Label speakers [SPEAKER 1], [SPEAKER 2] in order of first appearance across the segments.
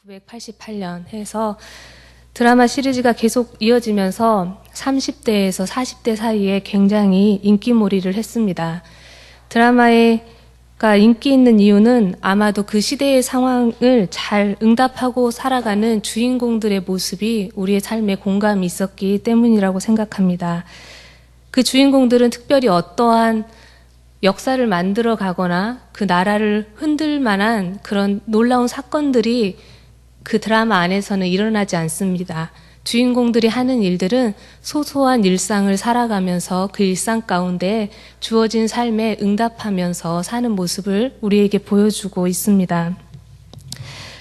[SPEAKER 1] 1988년 해서 드라마 시리즈가 계속 이어지면서 30대에서 40대 사이에 굉장히 인기몰이를 했습니다. 드라마가 인기 있는 이유는 아마도 그 시대의 상황을 잘 응답하고 살아가는 주인공들의 모습이 우리의 삶에 공감이 있었기 때문이라고 생각합니다. 그 주인공들은 특별히 어떠한 역사를 만들어 가거나 그 나라를 흔들 만한 그런 놀라운 사건들이 그 드라마 안에서는 일어나지 않습니다. 주인공들이 하는 일들은 소소한 일상을 살아가면서 그 일상 가운데 주어진 삶에 응답하면서 사는 모습을 우리에게 보여주고 있습니다.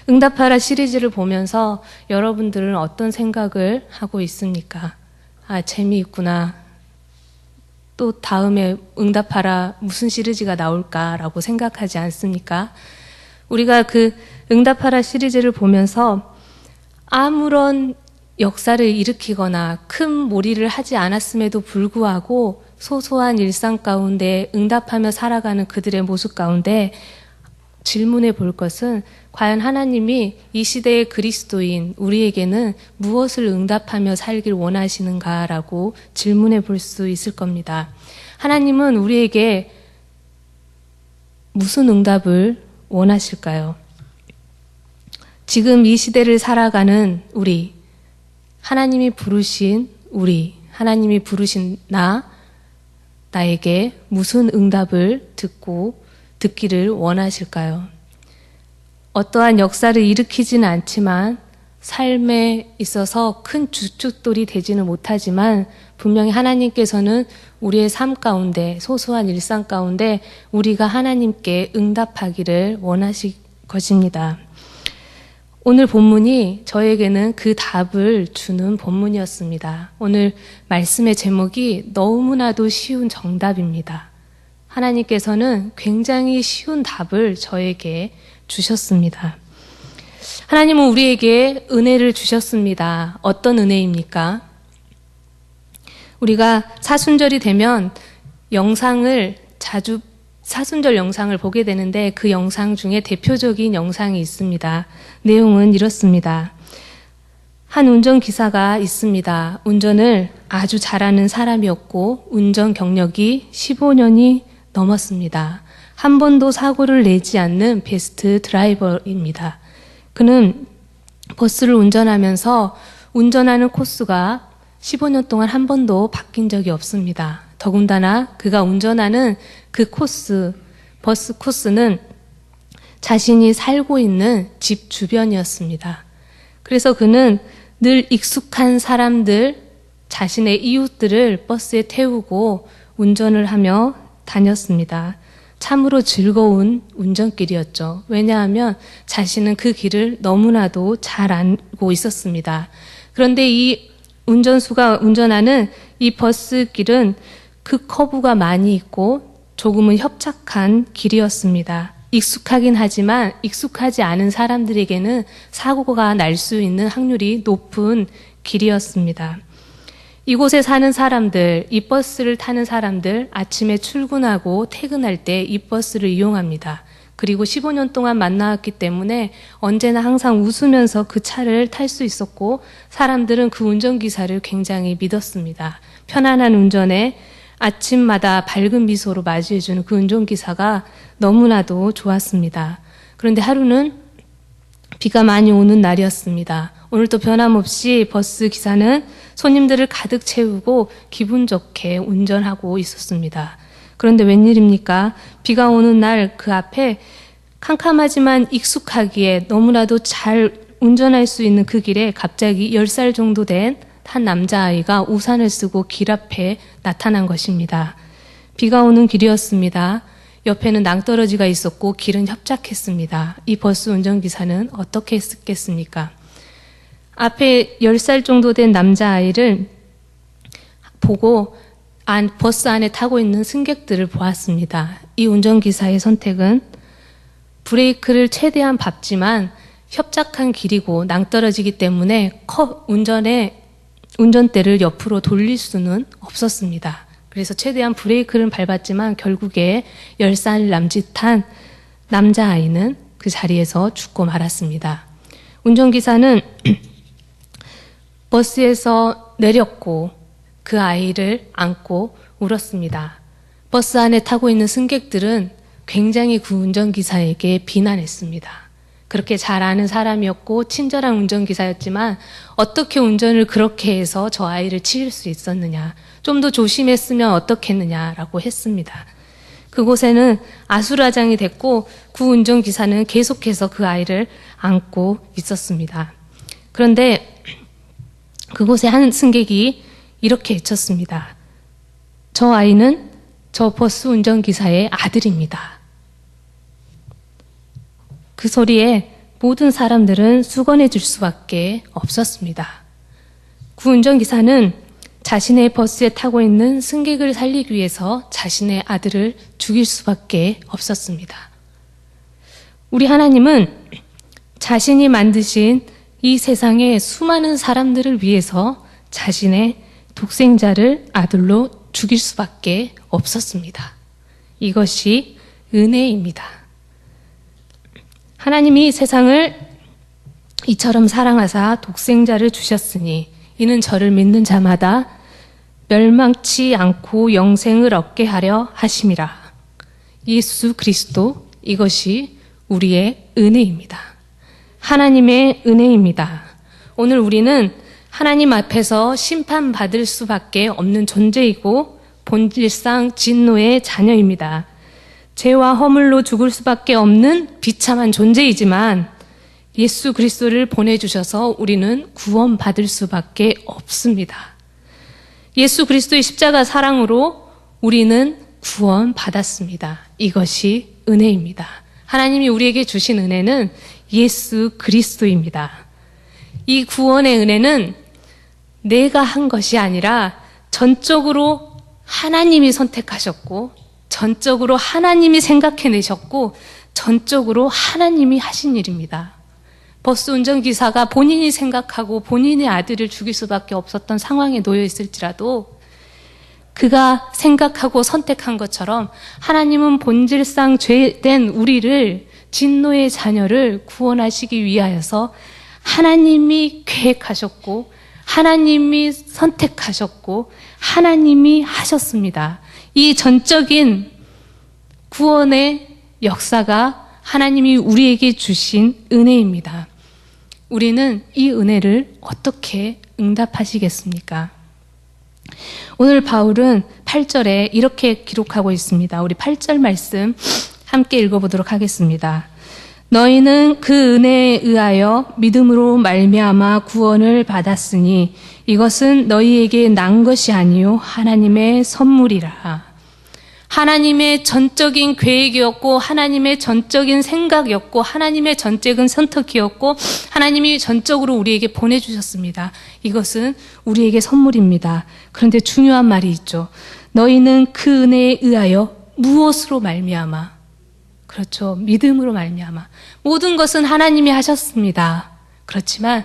[SPEAKER 1] 응답하라 시리즈를 보면서 여러분들은 어떤 생각을 하고 있습니까? 아, 재미있구나. 또 다음에 응답하라 무슨 시리즈가 나올까라고 생각하지 않습니까? 우리가 그 응답하라 시리즈를 보면서 아무런 역사를 일으키거나 큰 몰이를 하지 않았음에도 불구하고 소소한 일상 가운데 응답하며 살아가는 그들의 모습 가운데 질문해 볼 것은 과연 하나님이 이 시대의 그리스도인 우리에게는 무엇을 응답하며 살길 원하시는가라고 질문해 볼 수 있을 겁니다. 하나님은 우리에게 무슨 응답을 원하실까요? 지금 이 시대를 살아가는 우리, 하나님이 부르신 우리, 하나님이 부르신 나에게 무슨 응답을 듣기를 원하실까요? 어떠한 역사를 일으키지는 않지만 삶에 있어서 큰 주춧돌이 되지는 못하지만 분명히 하나님께서는 우리의 삶 가운데 소소한 일상 가운데 우리가 하나님께 응답하기를 원하실 것입니다. 오늘 본문이 저에게는 그 답을 주는 본문이었습니다. 오늘 말씀의 제목이 너무나도 쉬운 정답입니다. 하나님께서는 굉장히 쉬운 답을 저에게 주셨습니다. 하나님은 우리에게 은혜를 주셨습니다. 어떤 은혜입니까? 우리가 사순절이 되면 사순절 영상을 보게 되는데 그 영상 중에 대표적인 영상이 있습니다. 내용은 이렇습니다. 한 운전기사가 있습니다. 운전을 아주 잘하는 사람이었고 운전 경력이 15년이 넘었습니다. 한 번도 사고를 내지 않는 베스트 드라이버입니다. 그는 버스를 운전하면서 운전하는 코스가 15년 동안 한 번도 바뀐 적이 없습니다. 더군다나 그가 운전하는 그 코스, 버스 코스는 자신이 살고 있는 집 주변이었습니다. 그래서 그는 늘 익숙한 사람들, 자신의 이웃들을 버스에 태우고 운전을 하며 다녔습니다. 참으로 즐거운 운전길이었죠. 왜냐하면 자신은 그 길을 너무나도 잘 알고 있었습니다. 그런데 이 운전수가 운전하는 이 버스길은 그 커브가 많이 있고 조금은 협착한 길이었습니다. 익숙하긴 하지만 익숙하지 않은 사람들에게는 사고가 날 수 있는 확률이 높은 길이었습니다. 이곳에 사는 사람들, 이 버스를 타는 사람들, 아침에 출근하고 퇴근할 때 이 버스를 이용합니다. 그리고 15년 동안 만나왔기 때문에 언제나 항상 웃으면서 그 차를 탈 수 있었고 사람들은 그 운전기사를 굉장히 믿었습니다. 편안한 운전에 아침마다 밝은 미소로 맞이해주는 그 운전기사가 너무나도 좋았습니다. 그런데 하루는 비가 많이 오는 날이었습니다. 오늘도 변함없이 버스 기사는 손님들을 가득 채우고 기분 좋게 운전하고 있었습니다. 그런데 웬일입니까? 비가 오는 날 그 앞에 캄캄하지만 익숙하기에 너무나도 잘 운전할 수 있는 그 길에 갑자기 10살 정도 된 한 남자아이가 우산을 쓰고 길 앞에 나타난 것입니다. 비가 오는 길이었습니다. 옆에는 낭떠러지가 있었고 길은 협착했습니다. 이 버스 운전기사는 어떻게 했겠습니까? 앞에 10살 정도 된 남자아이를 보고 버스 안에 타고 있는 승객들을 보았습니다. 이 운전기사의 선택은 브레이크를 최대한 밟지만 협착한 길이고 낭떠러지기 때문에 운전대를 옆으로 돌릴 수는 없었습니다. 그래서 최대한 브레이크를 밟았지만 결국에 10살 남짓한 남자아이는 그 자리에서 죽고 말았습니다. 운전기사는 버스에서 내렸고 그 아이를 안고 울었습니다. 버스 안에 타고 있는 승객들은 굉장히 그 운전기사에게 비난했습니다. 그렇게 잘 아는 사람이었고 친절한 운전기사였지만 어떻게 운전을 그렇게 해서 저 아이를 치일 수 있었느냐, 좀 더 조심했으면 어떻겠느냐라고 했습니다. 그곳에는 아수라장이 됐고 그 운전기사는 계속해서 그 아이를 안고 있었습니다. 그런데 그곳에 한 승객이 이렇게 외쳤습니다. 저 아이는 저 버스 운전기사의 아들입니다. 그 소리에 모든 사람들은 수건해 줄 수밖에 없었습니다. 그 운전기사는 자신의 버스에 타고 있는 승객을 살리기 위해서 자신의 아들을 죽일 수밖에 없었습니다. 우리 하나님은 자신이 만드신 이 세상의 수많은 사람들을 위해서 자신의 독생자를 아들로 죽일 수밖에 없었습니다. 이것이 은혜입니다. 하나님이 세상을 이처럼 사랑하사 독생자를 주셨으니 이는 저를 믿는 자마다 멸망치 않고 영생을 얻게 하려 하심이라. 예수 그리스도, 이것이 우리의 은혜입니다. 하나님의 은혜입니다. 오늘 우리는 하나님 앞에서 심판받을 수밖에 없는 존재이고 본질상 진노의 자녀입니다. 죄와 허물로 죽을 수밖에 없는 비참한 존재이지만 예수 그리스도를 보내주셔서 우리는 구원받을 수밖에 없습니다. 예수 그리스도의 십자가 사랑으로 우리는 구원받았습니다. 이것이 은혜입니다. 하나님이 우리에게 주신 은혜는 예수 그리스도입니다. 이 구원의 은혜는 내가 한 것이 아니라 전적으로 하나님이 선택하셨고 전적으로 하나님이 생각해내셨고 전적으로 하나님이 하신 일입니다. 버스 운전기사가 본인이 생각하고 본인의 아들을 죽일 수밖에 없었던 상황에 놓여 있을지라도 그가 생각하고 선택한 것처럼 하나님은 본질상 죄된 우리를, 진노의 자녀를 구원하시기 위하여서 하나님이 계획하셨고 하나님이 선택하셨고 하나님이 하셨습니다. 이 전적인 구원의 역사가 하나님이 우리에게 주신 은혜입니다. 우리는 이 은혜를 어떻게 응답하시겠습니까? 오늘 바울은 8절에 이렇게 기록하고 있습니다. 우리 8절 말씀 함께 읽어보도록 하겠습니다. 너희는 그 은혜에 의하여 믿음으로 말미암아 구원을 받았으니 이것은 너희에게 난 것이 아니요 하나님의 선물이라. 하나님의 전적인 계획이었고 하나님의 전적인 생각이었고 하나님의 전적인 선택이었고 하나님이 전적으로 우리에게 보내주셨습니다. 이것은 우리에게 선물입니다. 그런데 중요한 말이 있죠. 너희는 그 은혜에 의하여 무엇으로 말미암아? 그렇죠. 믿음으로 말미암아. 모든 것은 하나님이 하셨습니다. 그렇지만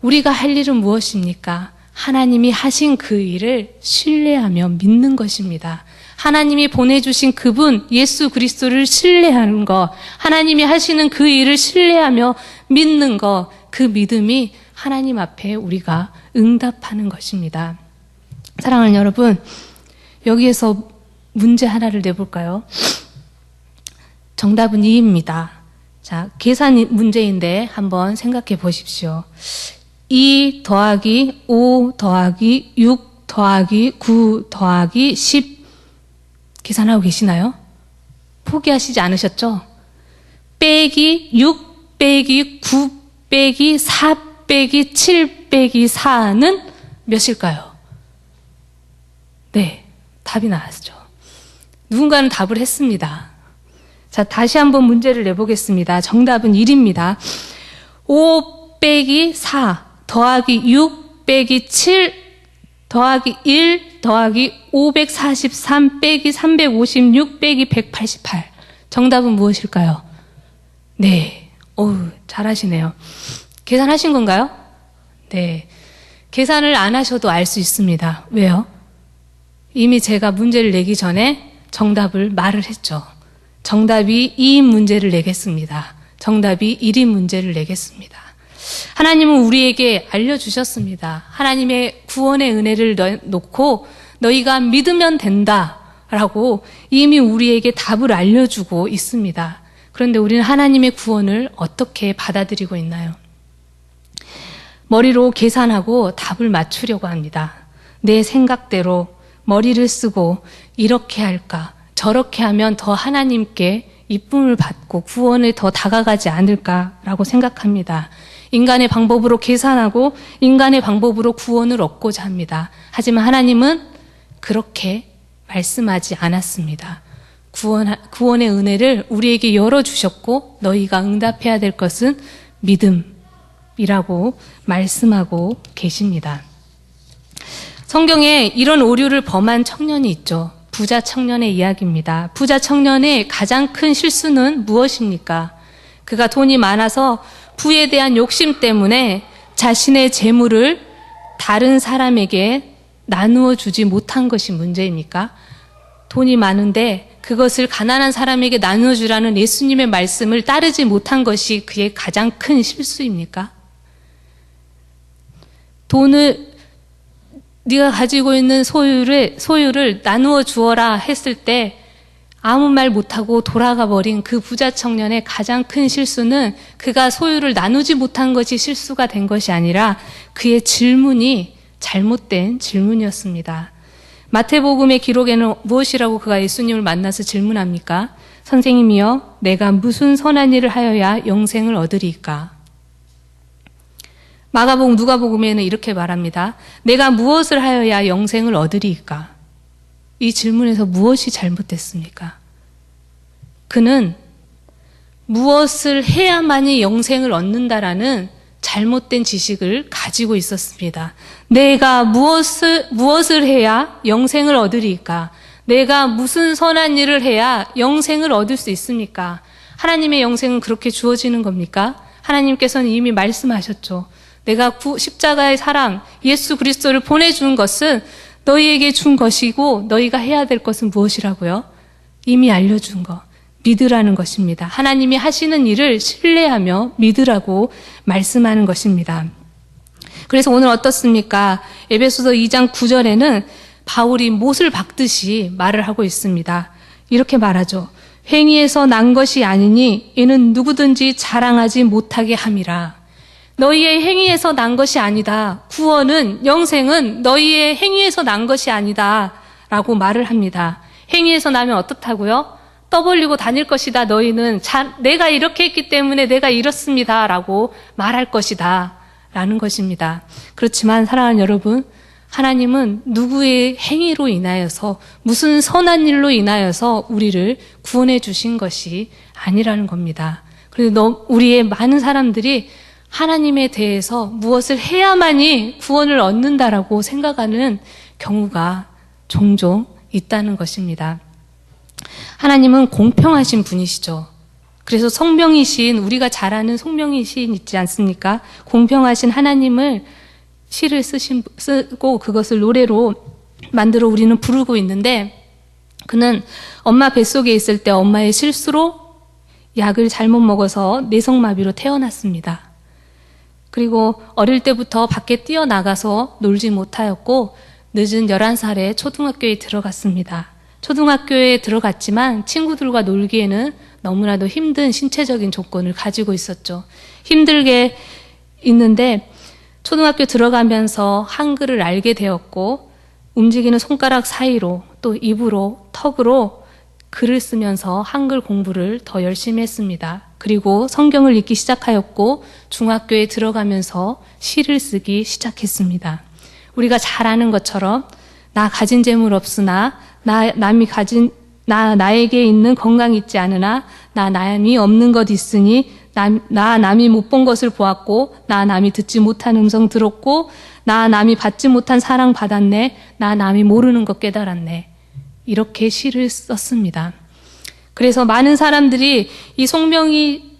[SPEAKER 1] 우리가 할 일은 무엇입니까? 하나님이 하신 그 일을 신뢰하며 믿는 것입니다. 하나님이 보내주신 그분 예수 그리스도를 신뢰하는 것, 하나님이 하시는 그 일을 신뢰하며 믿는 것, 그 믿음이 하나님 앞에 우리가 응답하는 것입니다. 사랑하는 여러분, 여기에서 문제 하나를 내볼까요? 정답은 2입니다. 자, 계산 문제인데 한번 생각해 보십시오. 2 더하기 5 더하기 6 더하기 9 더하기 10 계산하고 계시나요? 포기하시지 않으셨죠? 빼기 6 빼기 9 빼기 4 빼기 7 빼기 4는 몇일까요? 네, 답이 나왔죠. 누군가는 답을 했습니다. 자, 다시 한번 문제를 내보겠습니다. 정답은 1입니다. 5 빼기 4 더하기 6 빼기 7 더하기 1 더하기 543 빼기 356 빼기 188. 정답은 무엇일까요? 네, 잘하시네요. 계산하신 건가요? 네, 계산을 안 하셔도 알 수 있습니다. 왜요? 이미 제가 문제를 내기 전에 정답을 말을 했죠. 정답이 2인 문제를 내겠습니다. 정답이 1인 문제를 내겠습니다. 하나님은 우리에게 알려주셨습니다. 하나님의 구원의 은혜를 놓고 너희가 믿으면 된다라고 이미 우리에게 답을 알려주고 있습니다. 그런데 우리는 하나님의 구원을 어떻게 받아들이고 있나요? 머리로 계산하고 답을 맞추려고 합니다. 내 생각대로 머리를 쓰고 이렇게 할까, 저렇게 하면 더 하나님께 이쁨을 받고 구원에 더 다가가지 않을까라고 생각합니다. 인간의 방법으로 계산하고 인간의 방법으로 구원을 얻고자 합니다. 하지만 하나님은 그렇게 말씀하지 않았습니다. 구원의 은혜를 우리에게 열어주셨고 너희가 응답해야 될 것은 믿음이라고 말씀하고 계십니다. 성경에 이런 오류를 범한 청년이 있죠. 부자 청년의 이야기입니다. 부자 청년의 가장 큰 실수는 무엇입니까? 그가 돈이 많아서 부에 대한 욕심 때문에 자신의 재물을 다른 사람에게 나누어 주지 못한 것이 문제입니까? 돈이 많은데 그것을 가난한 사람에게 나누어 주라는 예수님의 말씀을 따르지 못한 것이 그의 가장 큰 실수입니까? 돈을 네가 가지고 있는 소유를 나누어 주어라 했을 때 아무 말 못하고 돌아가 버린 그 부자 청년의 가장 큰 실수는 그가 소유를 나누지 못한 것이 실수가 된 것이 아니라 그의 질문이 잘못된 질문이었습니다. 마태복음의 기록에는 무엇이라고 그가 예수님을 만나서 질문합니까? 선생님이여, 내가 무슨 선한 일을 하여야 영생을 얻으리이까? 마가복음, 누가복음에는 이렇게 말합니다. 내가 무엇을 하여야 영생을 얻으리이까? 이 질문에서 무엇이 잘못됐습니까? 그는 무엇을 해야만이 영생을 얻는다라는 잘못된 지식을 가지고 있었습니다. 내가 무엇을 해야 영생을 얻으리이까? 내가 무슨 선한 일을 해야 영생을 얻을 수 있습니까? 하나님의 영생은 그렇게 주어지는 겁니까? 하나님께서는 이미 말씀하셨죠. 내가 십자가의 사랑, 예수 그리스도를 보내준 것은 너희에게 준 것이고 너희가 해야 될 것은 무엇이라고요? 이미 알려준 것, 믿으라는 것입니다. 하나님이 하시는 일을 신뢰하며 믿으라고 말씀하는 것입니다. 그래서 오늘 어떻습니까? 에베소서 2장 9절에는 바울이 못을 박듯이 말을 하고 있습니다. 이렇게 말하죠. 행위에서 난 것이 아니니 이는 누구든지 자랑하지 못하게 함이라. 너희의 행위에서 난 것이 아니다. 구원은, 영생은 너희의 행위에서 난 것이 아니다. 라고 말을 합니다. 행위에서 나면 어떻다고요? 떠벌리고 다닐 것이다. 너희는 내가 이렇게 했기 때문에 내가 이렇습니다. 라고 말할 것이다. 라는 것입니다. 그렇지만 사랑하는 여러분, 하나님은 누구의 행위로 인하여서 무슨 선한 일로 인하여서 우리를 구원해 주신 것이 아니라는 겁니다. 그래서 우리의 많은 사람들이 하나님에 대해서 무엇을 해야만이 구원을 얻는다라고 생각하는 경우가 종종 있다는 것입니다. 하나님은 공평하신 분이시죠. 그래서 성명이 시인, 우리가 잘 아는 성명이 시인 있지 않습니까? 공평하신 하나님을 시를 쓰고 그것을 노래로 만들어 우리는 부르고 있는데, 그는 엄마 뱃속에 있을 때 엄마의 실수로 약을 잘못 먹어서 내성마비로 태어났습니다. 그리고 어릴 때부터 밖에 뛰어나가서 놀지 못하였고 늦은 11살에 초등학교에 들어갔습니다. 초등학교에 들어갔지만 친구들과 놀기에는 너무나도 힘든 신체적인 조건을 가지고 있었죠. 힘들게 있는데 초등학교 들어가면서 한글을 알게 되었고 움직이는 손가락 사이로 또 입으로 턱으로 글을 쓰면서 한글 공부를 더 열심히 했습니다. 그리고 성경을 읽기 시작하였고 중학교에 들어가면서 시를 쓰기 시작했습니다. 우리가 잘 아는 것처럼 나 가진 재물 없으나 나에게 있는 건강 있지 않으나 나 남이 없는 것 있으니 나 남이 못 본 것을 보았고 나 남이 듣지 못한 음성 들었고 나 남이 받지 못한 사랑 받았네. 나 남이 모르는 것 깨달았네. 이렇게 시를 썼습니다. 그래서 많은 사람들이 이 송명희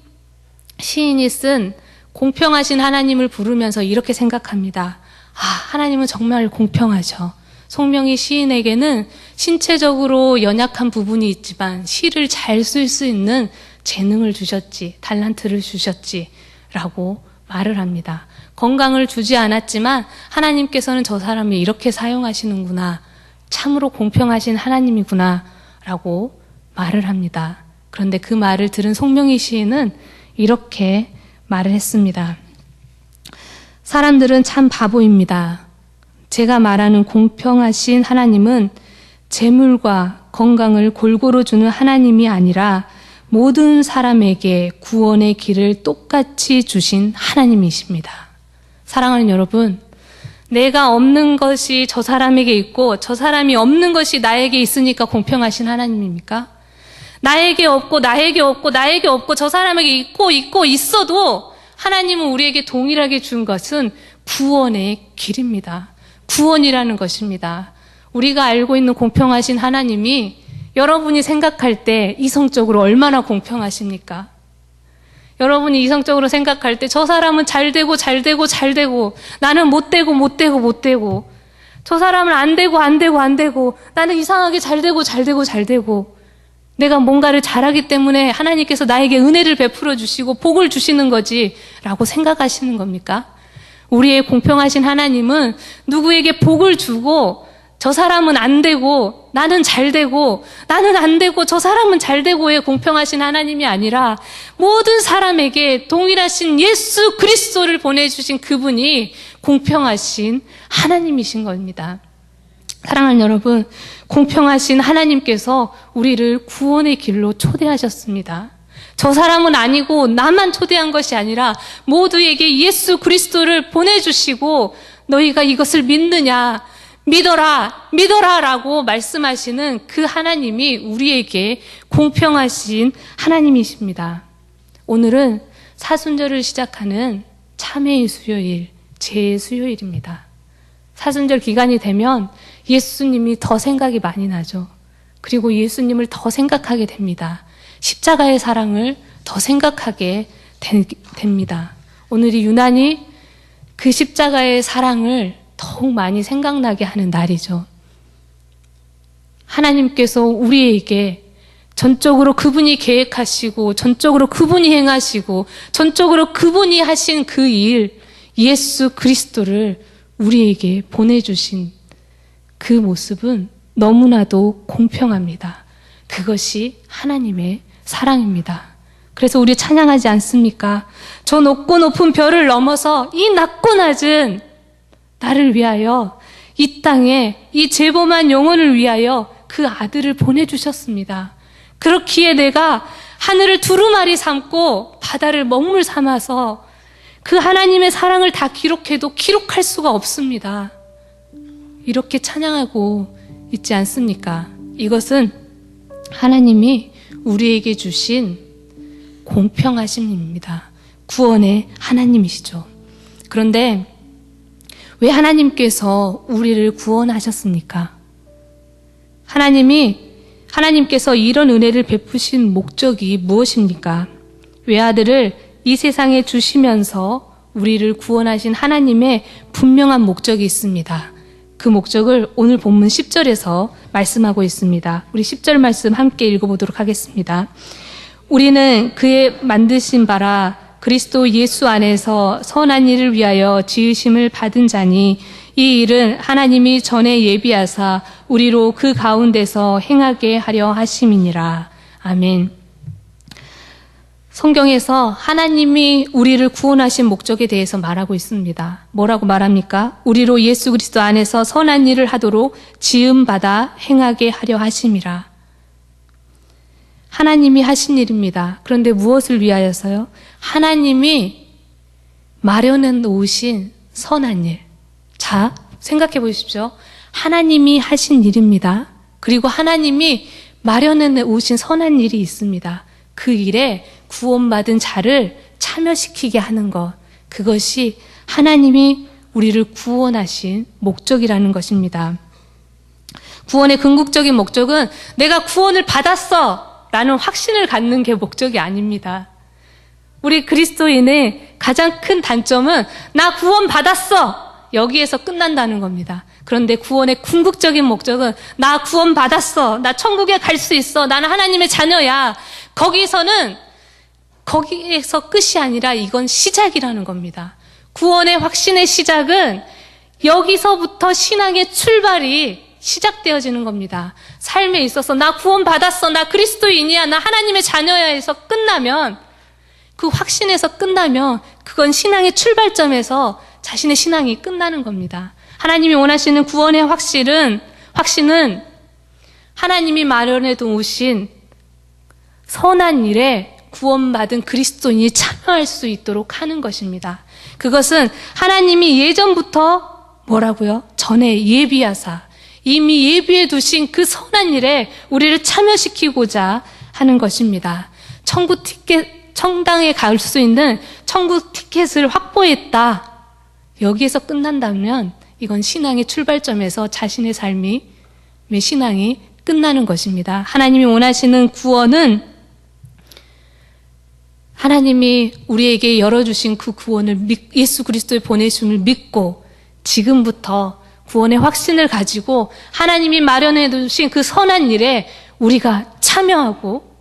[SPEAKER 1] 시인이 쓴 공평하신 하나님을 부르면서 이렇게 생각합니다. 하나님은 정말 공평하죠. 송명희 시인에게는 신체적으로 연약한 부분이 있지만 시를 잘 쓸 수 있는 재능을 주셨지, 달란트를 주셨지 라고 말을 합니다. 건강을 주지 않았지만 하나님께서는 저 사람을 이렇게 사용하시는구나. 참으로 공평하신 하나님이구나. 라고 말을 합니다. 그런데 그 말을 들은 송명희 시인은 이렇게 말을 했습니다. 사람들은 참 바보입니다. 제가 말하는 공평하신 하나님은 재물과 건강을 골고루 주는 하나님이 아니라 모든 사람에게 구원의 길을 똑같이 주신 하나님이십니다. 사랑하는 여러분, 내가 없는 것이 저 사람에게 있고 저 사람이 없는 것이 나에게 있으니까 공평하신 하나님입니까? 나에게 없고 저 사람에게 있고 있어도 하나님은 우리에게 동일하게 준 것은 구원의 길입니다. 구원이라는 것입니다. 우리가 알고 있는 공평하신 하나님이 여러분이 생각할 때 이성적으로 얼마나 공평하십니까? 여러분이 이성적으로 생각할 때 저 사람은 잘 되고 나는 못 되고 저 사람은 안 되고 나는 이상하게 잘 되고 내가 뭔가를 잘하기 때문에 하나님께서 나에게 은혜를 베풀어 주시고 복을 주시는 거지 라고 생각하시는 겁니까? 우리의 공평하신 하나님은 누구에게 복을 주고 저 사람은 안 되고 나는 잘 되고 나는 안 되고 저 사람은 잘 되고의 공평하신 하나님이 아니라 모든 사람에게 동일하신 예수 그리스도를 보내주신 그분이 공평하신 하나님이신 겁니다. 사랑하는 여러분, 공평하신 하나님께서 우리를 구원의 길로 초대하셨습니다. 저 사람은 아니고 나만 초대한 것이 아니라 모두에게 예수 그리스도를 보내주시고 너희가 이것을 믿어라 라고 말씀하시는 그 하나님이 우리에게 공평하신 하나님이십니다. 오늘은 사순절을 시작하는 참회의 수요일, 제의 수요일입니다. 사순절 기간이 되면 예수님이 더 생각이 많이 나죠. 그리고 예수님을 더 생각하게 됩니다. 십자가의 사랑을 더 생각하게 됩니다. 오늘이 유난히 그 십자가의 사랑을 더욱 많이 생각나게 하는 날이죠. 하나님께서 우리에게 전적으로 그분이 계획하시고 전적으로 그분이 행하시고 전적으로 그분이 하신 그 일, 예수 그리스도를 우리에게 보내주신 그 모습은 너무나도 공평합니다. 그것이 하나님의 사랑입니다. 그래서 우리 찬양하지 않습니까? 저 높고 높은 별을 넘어서 이 낮고 낮은 나를 위하여 이 땅에 이 죄범한 영혼을 위하여 그 아들을 보내주셨습니다. 그렇기에 내가 하늘을 두루마리 삼고 바다를 먹물 삼아서 그 하나님의 사랑을 다 기록해도 기록할 수가 없습니다. 이렇게 찬양하고 있지 않습니까? 이것은 하나님이 우리에게 주신 공평하심입니다. 구원의 하나님이시죠. 그런데 왜 하나님께서 우리를 구원하셨습니까? 하나님께서 이런 은혜를 베푸신 목적이 무엇입니까? 외아들을 이 세상에 주시면서 우리를 구원하신 하나님의 분명한 목적이 있습니다. 그 목적을 오늘 본문 10절에서 말씀하고 있습니다. 우리 10절 말씀 함께 읽어보도록 하겠습니다. 우리는 그의 만드신 바라 그리스도 예수 안에서 선한 일을 위하여 지으심을 받은 자니 이 일은 하나님이 전에 예비하사 우리로 그 가운데서 행하게 하려 하심이니라. 아멘. 성경에서 하나님이 우리를 구원하신 목적에 대해서 말하고 있습니다. 뭐라고 말합니까? 우리로 예수 그리스도 안에서 선한 일을 하도록 지음받아 행하게 하려 하심이라. 하나님이 하신 일입니다. 그런데 무엇을 위하여서요? 하나님이 마련해 놓으신 선한 일. 자, 생각해 보십시오. 하나님이 하신 일입니다. 그리고 하나님이 마련해 놓으신 선한 일이 있습니다. 그 일에 구원받은 자를 참여시키게 하는 것. 그것이 하나님이 우리를 구원하신 목적이라는 것입니다. 구원의 궁극적인 목적은 내가 구원을 받았어! 라는 확신을 갖는 게 목적이 아닙니다. 우리 그리스도인의 가장 큰 단점은 나 구원 받았어! 여기에서 끝난다는 겁니다. 그런데 구원의 궁극적인 목적은 나 구원 받았어! 나 천국에 갈 수 있어! 나는 하나님의 자녀야! 거기에서 끝이 아니라 이건 시작이라는 겁니다. 구원의 확신의 시작은 여기서부터 신앙의 출발이 시작되어지는 겁니다. 삶에 있어서 나 구원받았어, 나 그리스도인이야, 나 하나님의 자녀야 해서 끝나면, 그 확신에서 끝나면 그건 신앙의 출발점에서 자신의 신앙이 끝나는 겁니다. 하나님이 원하시는 구원의 확신은 하나님이 마련해 두신 선한 일에 구원받은 그리스도인이 참여할 수 있도록 하는 것입니다. 그것은 하나님이 예전부터 뭐라고요? 전에 예비하사 이미 예비해 두신 그 선한 일에 우리를 참여시키고자 하는 것입니다. 천당에 갈 수 있는 천국 티켓을 확보했다. 여기에서 끝난다면 이건 신앙의 출발점에서 자신의 삶이 신앙이 끝나는 것입니다. 하나님이 원하시는 구원은 하나님이 우리에게 열어주신 그 구원을 예수 그리스도의 보내심을 믿고 지금부터 구원의 확신을 가지고 하나님이 마련해 두신 그 선한 일에 우리가 참여하고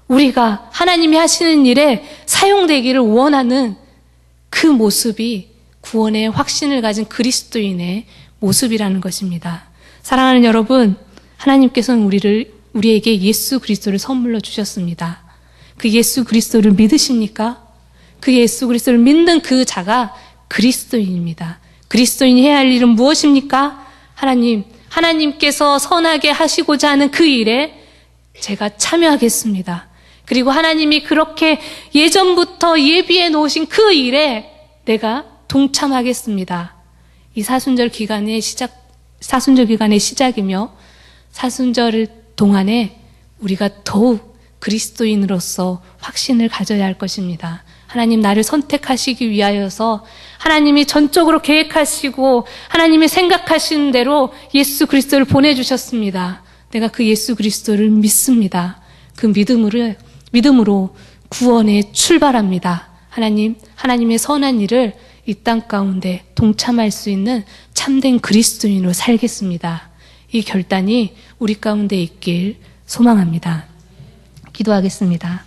[SPEAKER 1] 우리가 하나님이 하시는 일에 사용되기를 원하는 그 모습이 구원의 확신을 가진 그리스도인의 모습이라는 것입니다. 사랑하는 여러분, 하나님께서는 우리에게 예수 그리스도를 선물로 주셨습니다. 그 예수 그리스도를 믿으십니까? 그 예수 그리스도를 믿는 그 자가 그리스도인입니다. 그리스도인이 해야 할 일은 무엇입니까? 하나님께서 선하게 하시고자 하는 그 일에 제가 참여하겠습니다. 그리고 하나님이 그렇게 예전부터 예비해 놓으신 그 일에 내가 동참하겠습니다. 이 사순절 기간의 시작이며 사순절 동안에 우리가 더욱 그리스도인으로서 확신을 가져야 할 것입니다. 하나님 나를 선택하시기 위하여서 하나님이 전적으로 계획하시고 하나님이 생각하시는 대로 예수 그리스도를 보내주셨습니다. 내가 그 예수 그리스도를 믿습니다. 그 믿음으로 구원에 출발합니다. 하나님의 선한 일을 이 땅 가운데 동참할 수 있는 참된 그리스도인으로 살겠습니다. 이 결단이 우리 가운데 있길 소망합니다. 기도하겠습니다.